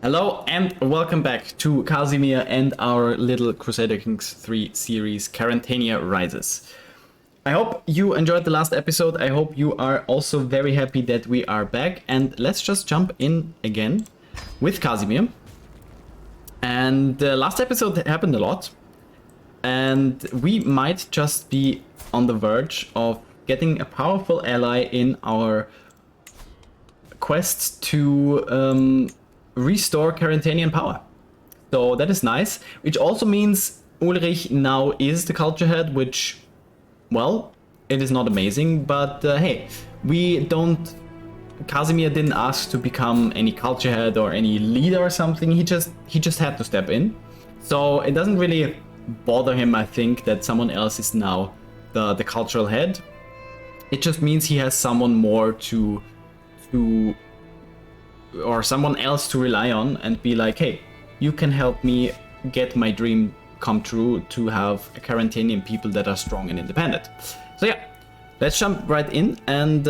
Hello and welcome back to Kazimir and our little Crusader Kings 3 series, Carantania Rises. I hope you enjoyed the last episode. I hope you are also very happy that we are back. And let's just jump in again with Kazimir. And the last episode happened a lot. And we might just be on the verge of getting a powerful ally in our quest to restore Carantanian power. So that is nice, which also means Ulrich now is the culture head, which, well, it is not amazing, but hey, Kazimir didn't ask to become any culture head or any leader or something. He just had to step in. So it doesn't really bother him, I think, that someone else is now the cultural head. It just means he has someone more or someone else to rely on and be like, hey, you can help me get my dream come true to have Carantanian people that are strong and independent. So yeah, let's jump right in, and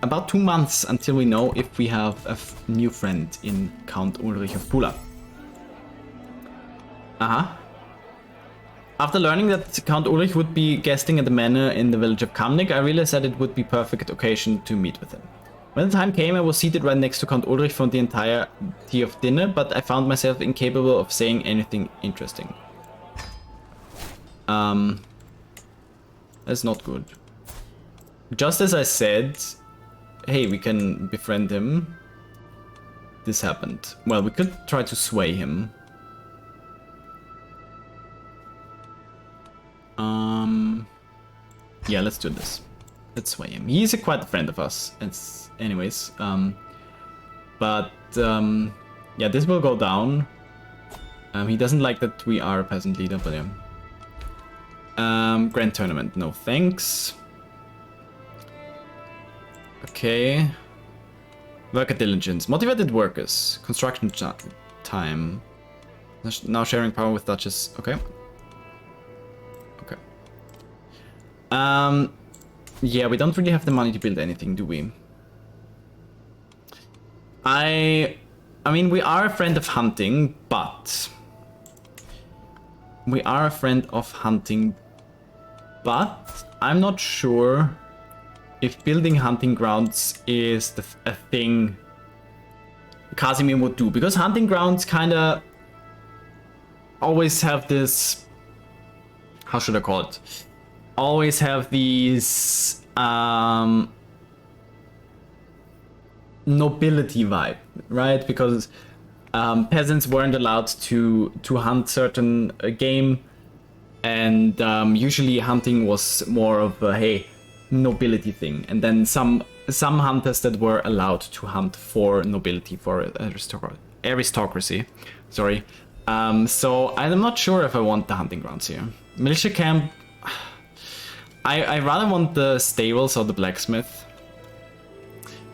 about 2 months until we know if we have a new friend in Count Ulrich of Pula. After learning that Count Ulrich would be guesting at the manor in the village of Kamnik, I realized that it would be perfect occasion to meet with him. When the time came, I was seated right next to Count Ulrich for the entirety of dinner, but I found myself incapable of saying anything interesting. That's not good. Just as I said, hey, we can befriend him, this happened. Well, we could try to sway him. Yeah, let's do this. Let's sway him. He's quite a friend of us. Anyways, yeah, this will go down. He doesn't like that we are a peasant leader, but yeah. Grand tournament, no thanks. Okay. Worker diligence, motivated workers, construction time. Now sharing power with Duchess. Okay. Okay. Yeah, we don't really have the money to build anything, do we? I mean, we are a friend of hunting, but... I'm not sure if building hunting grounds is a thing Kazimir would do. Because hunting grounds kinda always have this... How should I call it? Always have these nobility vibe, right? Because peasants weren't allowed to hunt certain game, and usually hunting was more of a hey, nobility thing. And then some hunters that were allowed to hunt for nobility, for aristocracy. Sorry. So I'm not sure if I want the hunting grounds here. Militia camp. I rather want the stables or the blacksmith.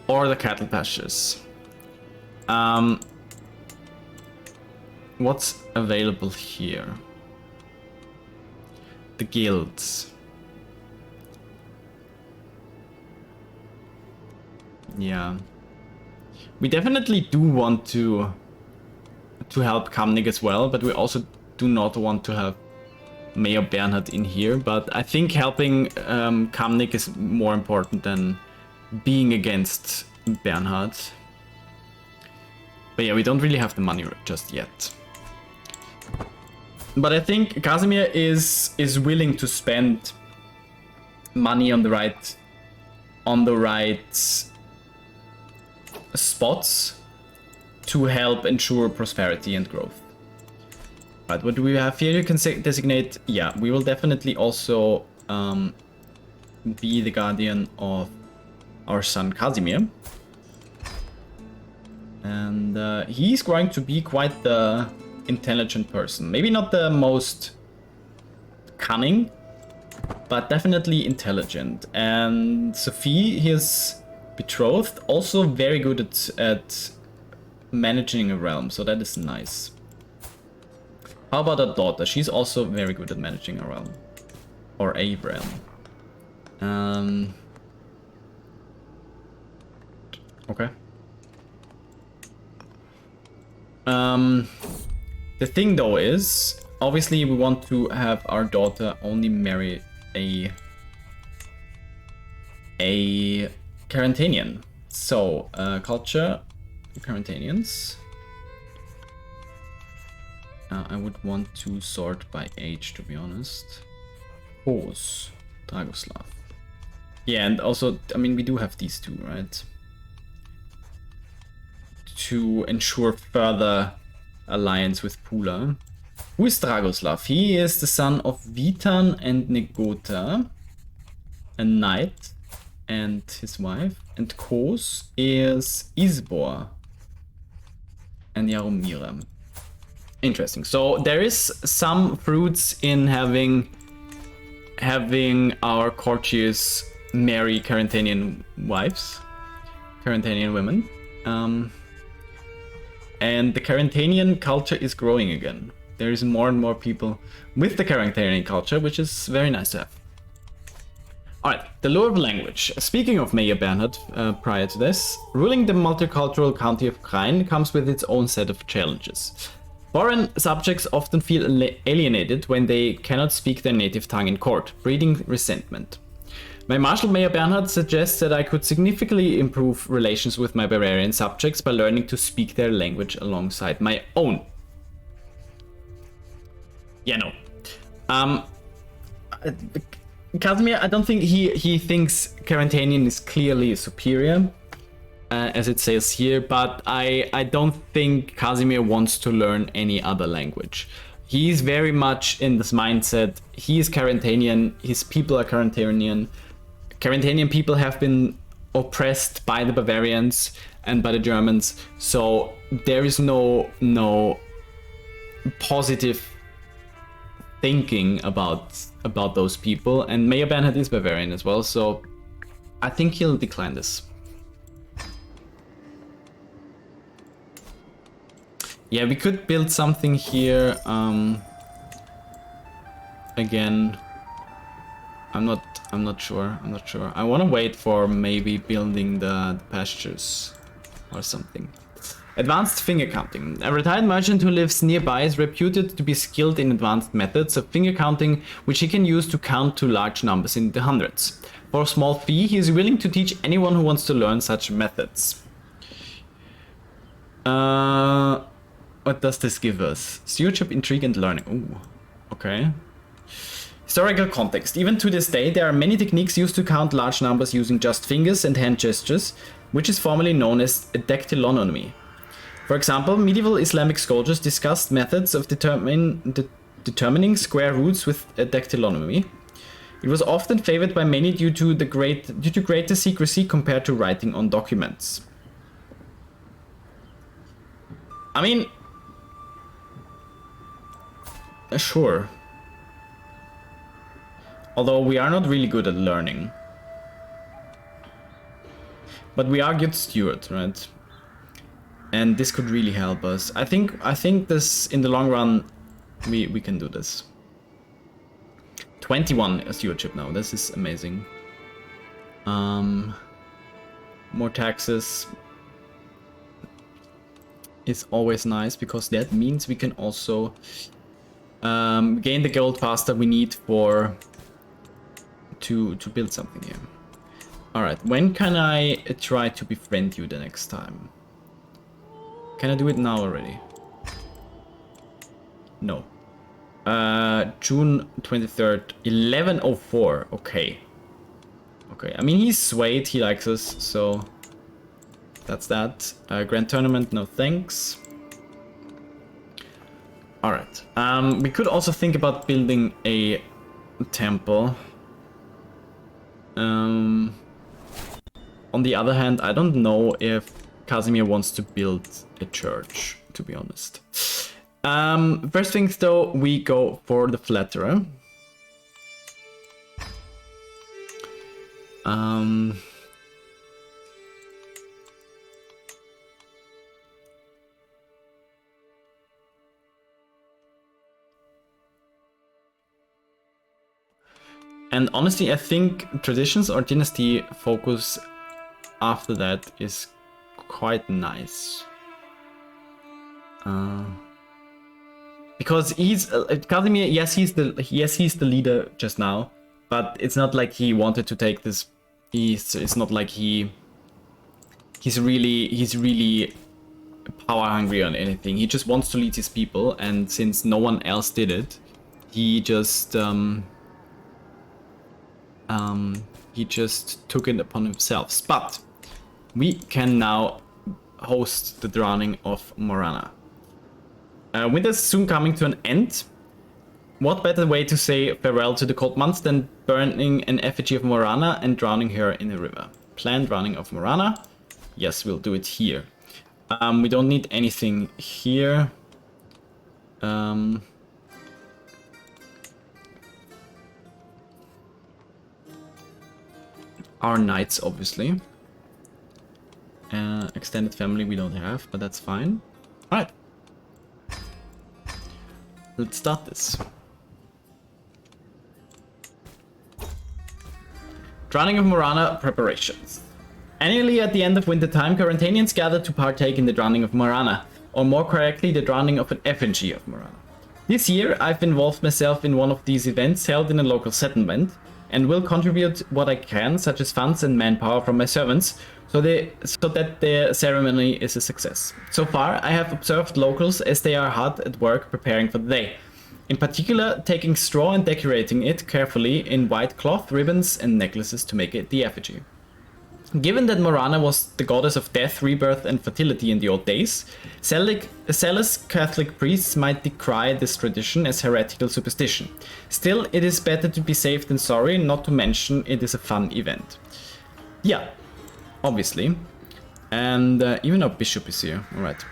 Or the cattle pastures. What's available here? The guilds. Yeah. We definitely do want to help Kamnik as well, but we also do not want to have Mayor Bernhard in here. But I think helping Kamnik is more important than being against Bernhard. But yeah, we don't really have the money just yet. But I think Kazimir is willing to spend money on the right spots to help ensure prosperity and growth. Right, what do we have here? You can designate. Yeah, we will definitely also be the guardian of our son Kazimir. And he's going to be quite the intelligent person. Maybe not the most cunning, but definitely intelligent. And Sophie, his betrothed, also very good at managing a realm, so that is nice. How about a daughter? She's also very good at managing a realm. Or a realm. Okay. The thing though is, obviously we want to have our daughter only marry a Carantanian. So, culture, Carantanians. I would want to sort by age, to be honest. Pos, Dragoslav. Yeah, and also, I mean, we do have these two, right? To ensure further alliance with Pula. Who is Dragoslav? He is the son of Vitan and Negota, a knight, and his wife. And Kos is Isbor and Jaromira. Interesting. So there is some fruits in having our courtiers marry Carantanian wives, Carantanian women. And the Carantanian culture is growing again. There is more and more people with the Carantanian culture, which is very nice to have. Alright, the lure of language. Speaking of Mayor Bernhard, prior to this, ruling the multicultural county of Kranj comes with its own set of challenges. Foreign subjects often feel alienated when they cannot speak their native tongue in court, breeding resentment. My Marshal Mayor Bernhard suggests that I could significantly improve relations with my Bavarian subjects by learning to speak their language alongside my own. Yeah, no. Kazimir, I don't think he thinks Carantanian is clearly superior, as it says here, but I don't think Kazimir wants to learn any other language. He's very much in this mindset. He is Carantanian, his people are Carantanian. Carantanian people have been oppressed by the Bavarians and by the Germans, so there is no positive thinking about those people. And Mayor Bernhard is Bavarian as well, so I think he'll decline this. Yeah, we could build something here. Again, I'm not sure. I want to wait for maybe building the pastures or something. Advanced finger counting. A retired merchant who lives nearby is reputed to be skilled in advanced methods of finger counting, which he can use to count to large numbers in the hundreds. For a small fee, he is willing to teach anyone who wants to learn such methods. What does this give us? Stewardship, intrigue, and learning. Ooh, okay. Historical context. Even to this day, there are many techniques used to count large numbers using just fingers and hand gestures, which is formerly known as dactylonomy. For example, medieval Islamic scholars discussed methods of determining square roots with dactylonomy. It was often favored by many due to greater secrecy compared to writing on documents. I mean, sure. Although we are not really good at learning. But we are good stewards, right? And this could really help us. I think this, in the long run, we can do this. 21 stewardship now. This is amazing. More taxes is always nice, because that means we can also gain the gold faster we need for to build something here. Alright, when can I try to befriend you the next time? Can I do it now already? No. June 23rd, 11:04. Okay. Okay, I mean, he's swayed, he likes us, so that's that. Grand tournament, no thanks. Alright. We could also think about building a temple. On the other hand, I don't know if Kazimir wants to build a church, to be honest. First things though, we go for the flatterer. And honestly, I think traditions or dynasty focus after that is quite nice. Because he's Kazimir. Yes, he's the leader just now, but it's not like he wanted to take this. It's not like he's really power hungry on anything. He just wants to lead his people, and since no one else did it, he just took it upon himself. But we can now host the drowning of Morana. Winter's soon coming to an end. What better way to say farewell to the cold months than burning an effigy of Morana and drowning her in a river? Planned drowning of Morana. Yes, we'll do it here. We don't need anything here. Our knights, obviously. Extended family we don't have, but that's fine. Alright. Let's start this. Drowning of Morana preparations. Annually at the end of winter time, Carantanians gather to partake in the drowning of Morana, or more correctly, the drowning of an effigy of Morana. This year, I've involved myself in one of these events held in a local settlement, and will contribute what I can, such as funds and manpower from my servants, so that the ceremony is a success. So far, I have observed locals as they are hard at work preparing for the day. In particular, taking straw and decorating it carefully in white cloth, ribbons and necklaces to make it the effigy. Given that Morana was the goddess of death, rebirth and fertility in the old days, zealous Catholic priests might decry this tradition as heretical superstition. Still, it is better to be safe than sorry, not to mention it is a fun event. Yeah, obviously. And even our bishop is here, alright.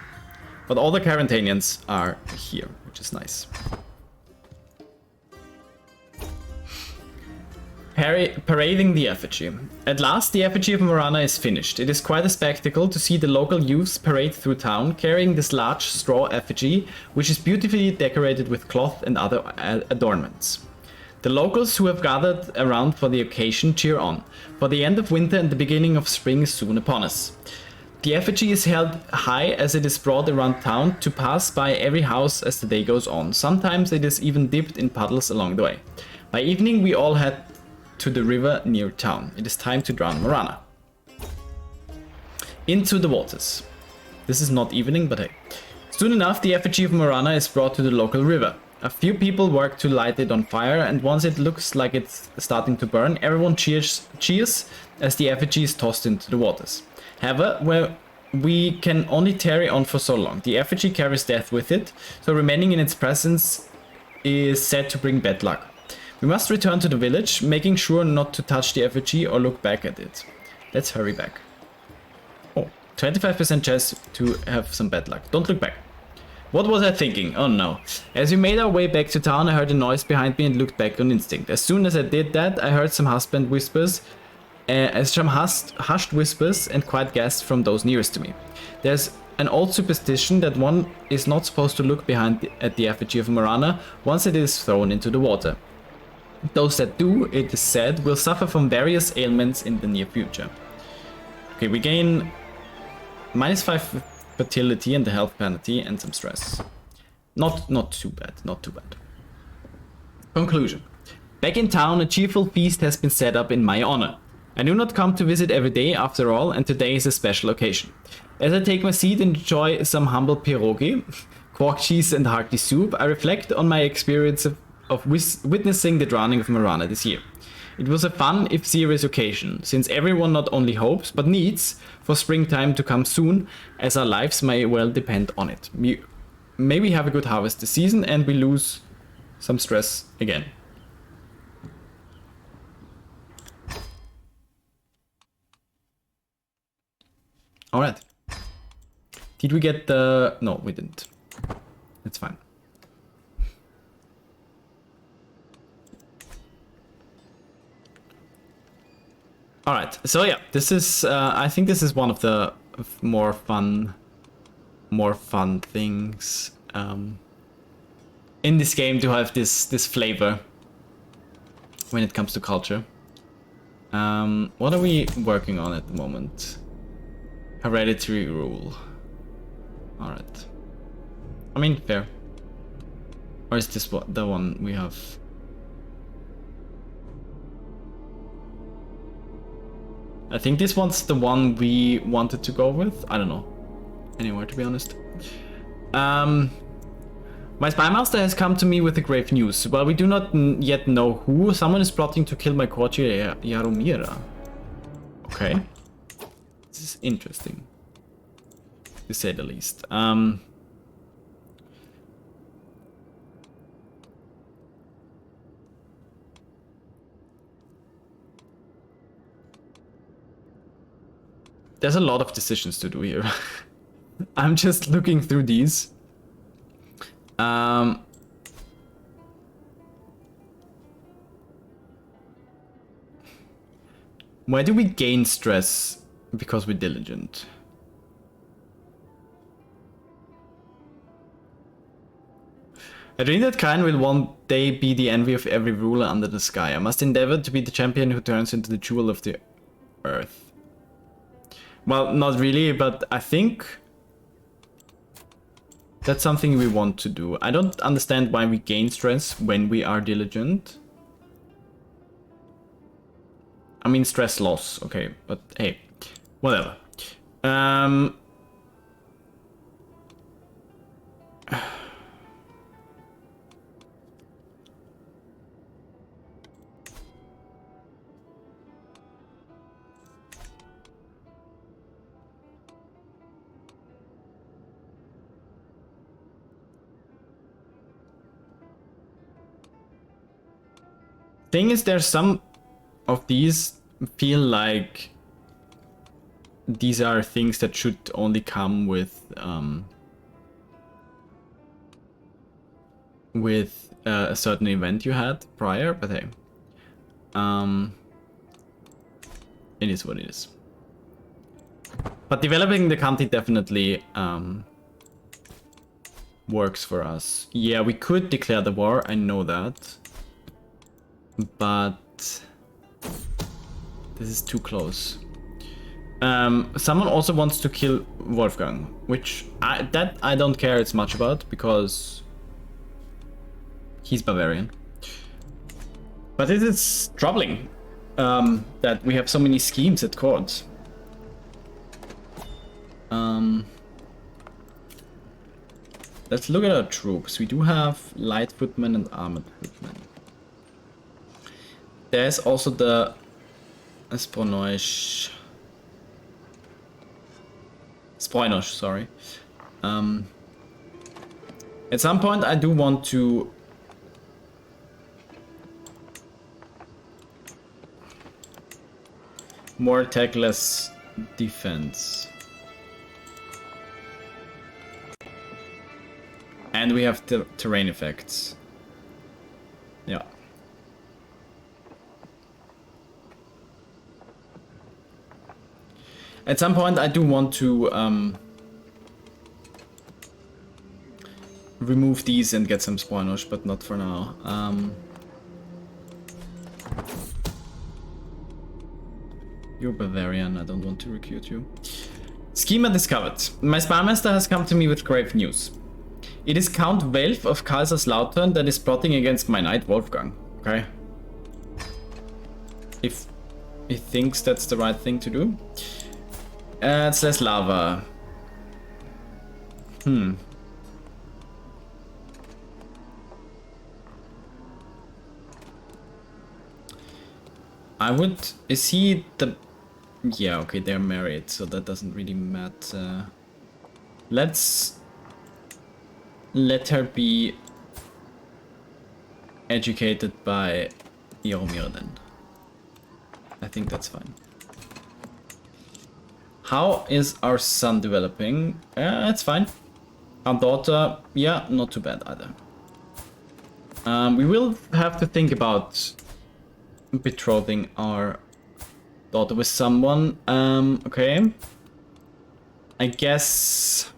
But all the Carantanians are here, which is nice. Parading the effigy. At last, the effigy of Morana is finished. It is quite a spectacle to see the local youths parade through town carrying this large straw effigy, which is beautifully decorated with cloth and other adornments. The locals who have gathered around for the occasion cheer on, for the end of winter and the beginning of spring is soon upon us. The effigy is held high as it is brought around town to pass by every house as the day goes on. Sometimes it is even dipped in puddles along the way. By evening, we all head to the river near town. It is time to drown Morana. Into the waters. This is not evening, but hey. Soon enough, the effigy of Morana is brought to the local river. A few people work to light it on fire, and once it looks like it's starting to burn, everyone cheers as the effigy is tossed into the waters. However, we can only tarry on for so long. The effigy carries death with it, so remaining in its presence is said to bring bad luck. We must return to the village, making sure not to touch the effigy or look back at it. Let's hurry back. Oh, 25% chance to have some bad luck. Don't look back. What was I thinking? Oh no. As we made our way back to town, I heard a noise behind me and looked back on instinct. As soon as I did that, I heard some hushed whispers and quiet gasps from those nearest to me. There's an old superstition that one is not supposed to look behind at the effigy of Morana once it is thrown into the water. Those that do, it is said, will suffer from various ailments in the near future. Okay, we gain -5 fertility and the health penalty and some stress. Not too bad, not too bad. Conclusion. Back in town, a cheerful feast has been set up in my honor. I do not come to visit every day after all, and today is a special occasion. As I take my seat and enjoy some humble pierogi, quark cheese and hearty soup, I reflect on my experience of witnessing the drowning of Morana this year. It was a fun, if serious occasion, since everyone not only hopes, but needs for springtime to come soon, as our lives may well depend on it. May we have a good harvest this season and we lose some stress again. Alright. Did we get the... No, we didn't. That's fine. Alright, so yeah, this is, I think this is one of the more fun things in this game to have this flavor when it comes to culture. What are we working on at the moment? Hereditary rule. Alright. I mean, fair. Or is this what the one we have? I think this one's the one we wanted to go with. I don't know. Anyway, to be honest. My spy master has come to me with the grave news. While we do not yet know who, someone is plotting to kill my courtier Jaromira. Okay. This is interesting, to say the least. There's a lot of decisions to do here. I'm just looking through these. Where do we gain stress because we're diligent? I dream that Kranj will one day be the envy of every ruler under the sky. I must endeavor to be the champion who turns into the jewel of the earth. Well, not really, but I think that's something we want to do. I don't understand why we gain stress when we are diligent. I mean, stress loss, okay, but hey, whatever. Thing is, there's some of these feel like these are things that should only come with a certain event you had prior, but hey, it is what it is. But developing the country definitely works for us. Yeah, we could declare the war, I know that. But this is too close. Someone also wants to kill Wolfgang, which I don't care as much about because he's Bavarian. But it is troubling that we have so many schemes at court. Let's look at our troops. We do have light footmen and armored footmen. There's also the Spoinosh, sorry. At some point I do want to more attack, less defense. And we have the terrain effects. Yeah. At some point I do want to remove these and get some spoilage, but not for now. You're Bavarian, I don't want to recruit you. Schema discovered. My spymaster has come to me with grave news. It is Count Welf of Kaiserslautern that is plotting against my knight Wolfgang. Okay. If he thinks that's the right thing to do. It's less lava. I would... Is he the... Yeah, okay, they're married, so that doesn't really matter. Let's... let her be educated by Jaromir then. I think that's fine. How is our son developing? It's fine. Our daughter, yeah, not too bad either. We will have to think about betrothing our daughter with someone. Okay. I guess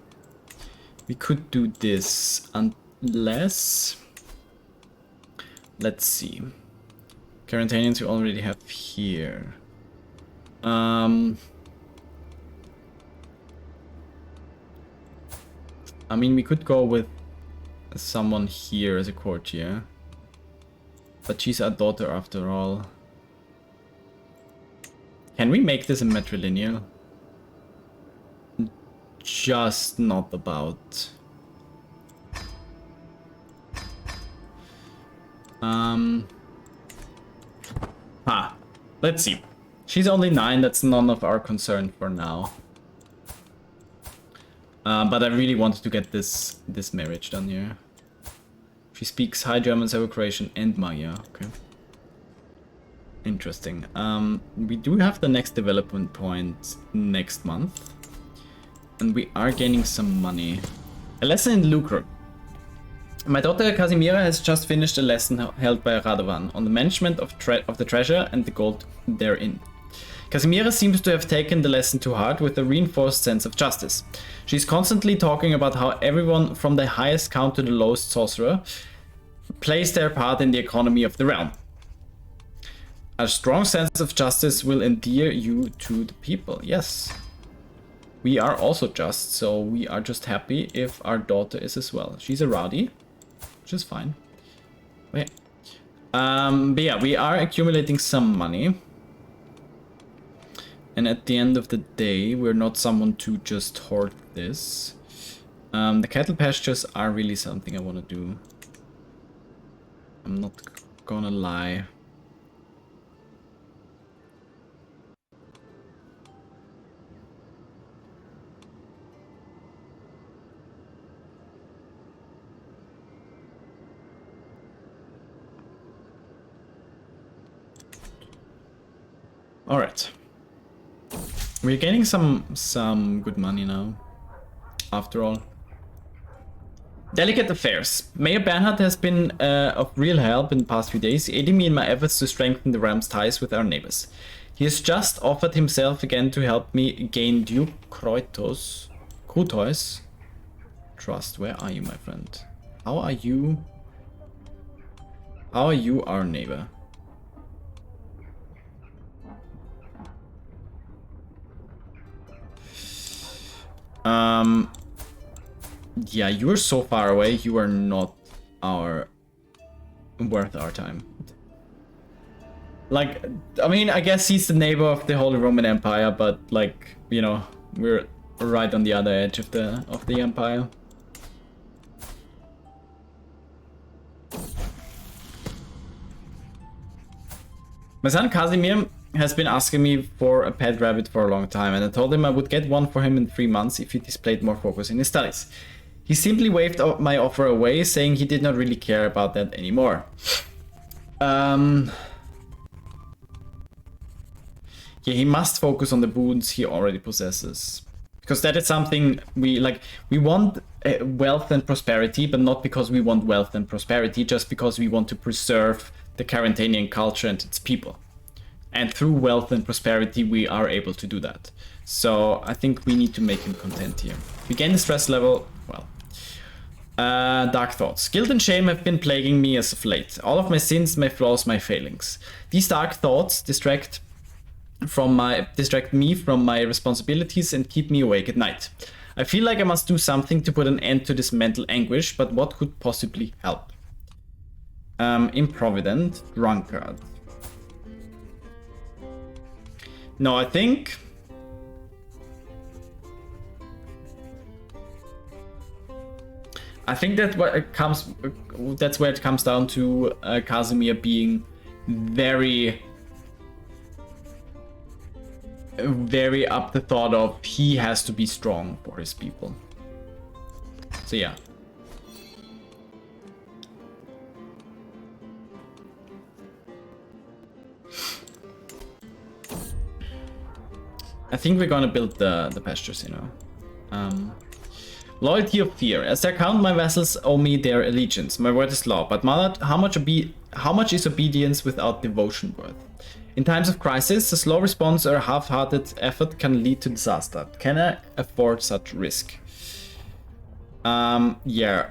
we could do this unless... Let's see. Carantanians we already have here. I mean, we could go with someone here as a courtier. But she's our daughter after all. Can we make this a matrilineal? Just not about. Let's see. She's only 9, that's none of our concern for now. But I really wanted to get this marriage done here. She speaks High German, Serbo-Croatian, and Maya. Okay. Interesting. We do have the next development point next month. And we are gaining some money. A lesson in lucre. My daughter Kazimira has just finished a lesson held by Radovan on the management of the treasure and the gold therein. Kazimira seems to have taken the lesson to heart with a reinforced sense of justice. She's constantly talking about how everyone from the highest count to the lowest sorcerer plays their part in the economy of the realm. A strong sense of justice will endear you to the people. Yes. We are also just, so we are just happy if our daughter is as well. She's a rowdy, which is fine. But yeah, we are accumulating some money. And at the end of the day, we're not someone to just hoard this. The cattle pastures are really something I want to do. I'm not gonna lie. All right. We're getting some good money now, after all. Delicate affairs. Mayor Bernhard has been of real help in the past few days, aiding me in my efforts to strengthen the realm's ties with our neighbors. He has just offered himself again to help me gain Duke Krutois trust. Where are you, my friend? How are you? How are you, our neighbor? Yeah, you're so far away, you are not worth our time. Like, I mean, I guess he's the neighbor of the Holy Roman Empire, but like, you know, we're right on the other edge of the empire. My son Kazimir has been asking me for a pet rabbit for a long time, and I told him I would get one for him in 3 months if he displayed more focus in his studies. He simply waved my offer away, saying he did not really care about that anymore. Yeah, he must focus on the boons he already possesses. Because that is something we want wealth and prosperity, but not because we want wealth and prosperity, just because we want to preserve the Carantanian culture and its people. And through wealth and prosperity, we are able to do that. So I think we need to make him content here. We gain the stress level, well. Dark thoughts. Guilt and shame have been plaguing me as of late. All of my sins, my flaws, my failings. These dark thoughts distract me from my responsibilities and keep me awake at night. I feel like I must do something to put an end to this mental anguish, but what could possibly help? Improvident, drunkard. No, I think that's where it comes down to Kazimir being very up the thought of he has to be strong for his people. So yeah. I think we're gonna build the pastures, you know. Loyalty of fear. As I count, my vassals owe me their allegiance. My word is law. But mother, how much is obedience without devotion worth? In times of crisis, a slow response or a half-hearted effort can lead to disaster. Can I afford such risk? Yeah.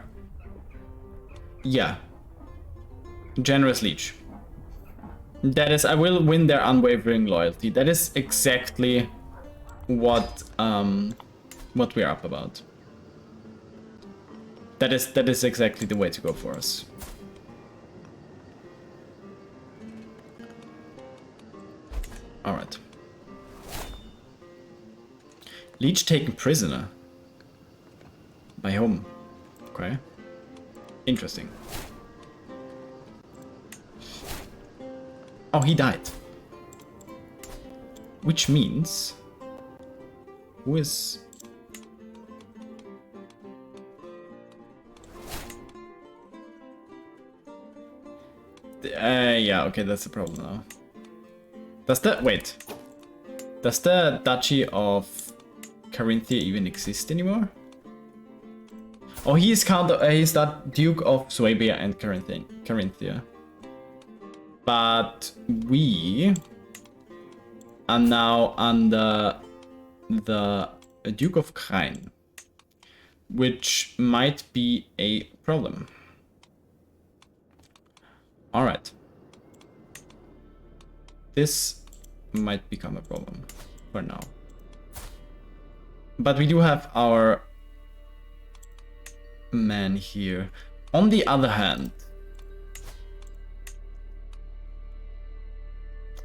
Yeah. Generous leech. That is, I will win their unwavering loyalty. That is exactly what we're up about. That is exactly the way to go for us. All right. Leech taken prisoner. By whom? Okay. Interesting. Oh, he died. Which means... Who is... yeah, okay, that's the problem now. Does the... Wait. Does the Duchy of Carinthia even exist anymore? Oh, he is he's that Duke of Swabia and Carinthia. But we are now under the Duke of Kranj, which might be a problem. Alright. This might become a problem for now. But we do have our man here. On the other hand,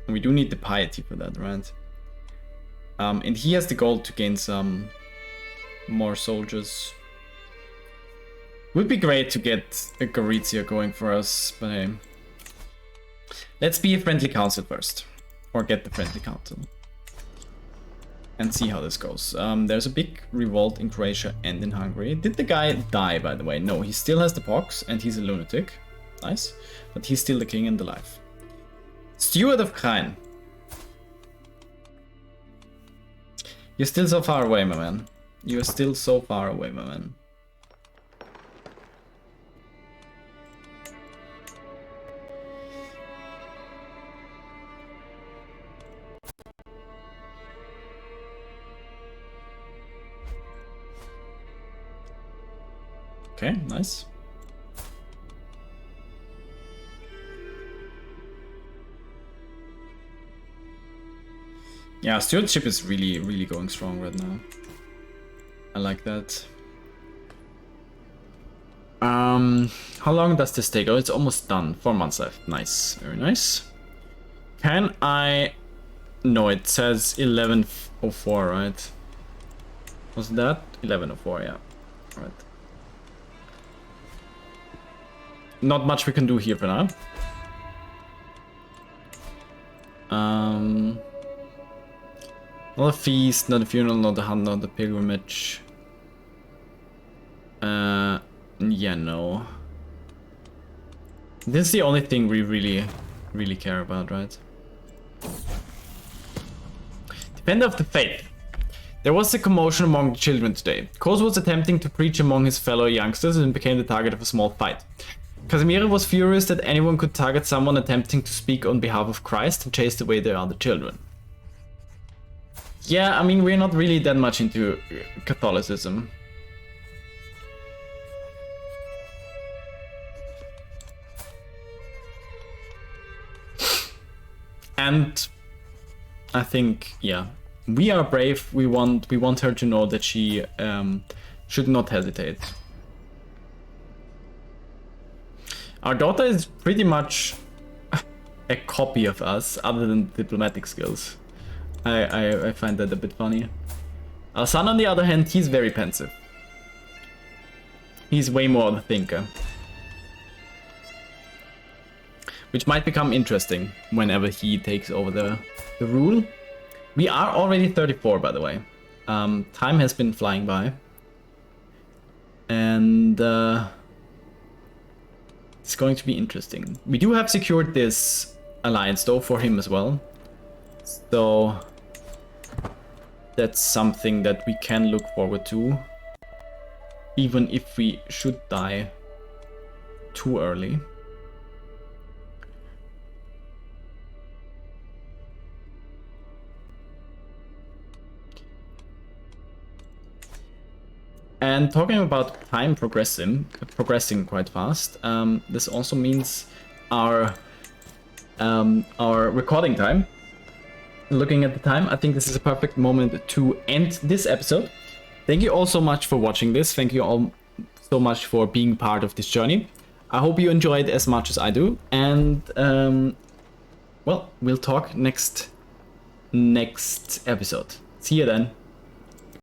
we do need the piety for that, right? And he has the goal to gain some more soldiers. Would be great to get a Gorizia going for us, but hey. Let's be a friendly council first. Or get the friendly council. And see how this goes. There's a big revolt in Croatia and in Hungary. Did the guy die, by the way? No, he still has the pox and he's a lunatic. Nice. But he's still the king and alive. Steward of Kranj. You're still so far away, my man. You're still so far away, my man. Okay, nice. Yeah, Stewardship is really going strong right now. I like that. How long does this take? Oh, it's almost done. 4 months left. Nice, very nice. Can I... No, it says 1104, right? Was that 1104? Yeah. Right. Not much we can do here for now. Not a feast, not a funeral, not a hunt, not a pilgrimage. Yeah, no. This is the only thing we really care about, right? Defender of the Faith. There was a commotion among the children today. Kos was attempting to preach among his fellow youngsters and became the target of a small fight. Kazimir was furious that anyone could target someone attempting to speak on behalf of Christ and chased away the other children. Yeah, I mean, we're not really that much into Catholicism. And I think, yeah, we are brave. We want her to know that she should not hesitate. Our daughter is pretty much a copy of us, other than diplomatic skills. I find that a bit funny. Our son, on the other hand, he's very pensive. He's way more the thinker. Which might become interesting whenever he takes over the rule. We are already 34, by the way. Time has been flying by. And... it's going to be interesting. We do have secured this alliance though for him as well. So that's something that we can look forward to. Even if we should die too early. And talking about time progressing quite fast, this also means our recording time. Looking at the time, I think this is a perfect moment to end this episode. Thank you all so much for watching this. Thank you all so much for being part of this journey. I hope you enjoyed as much as I do, and well, we'll talk next episode. See you then.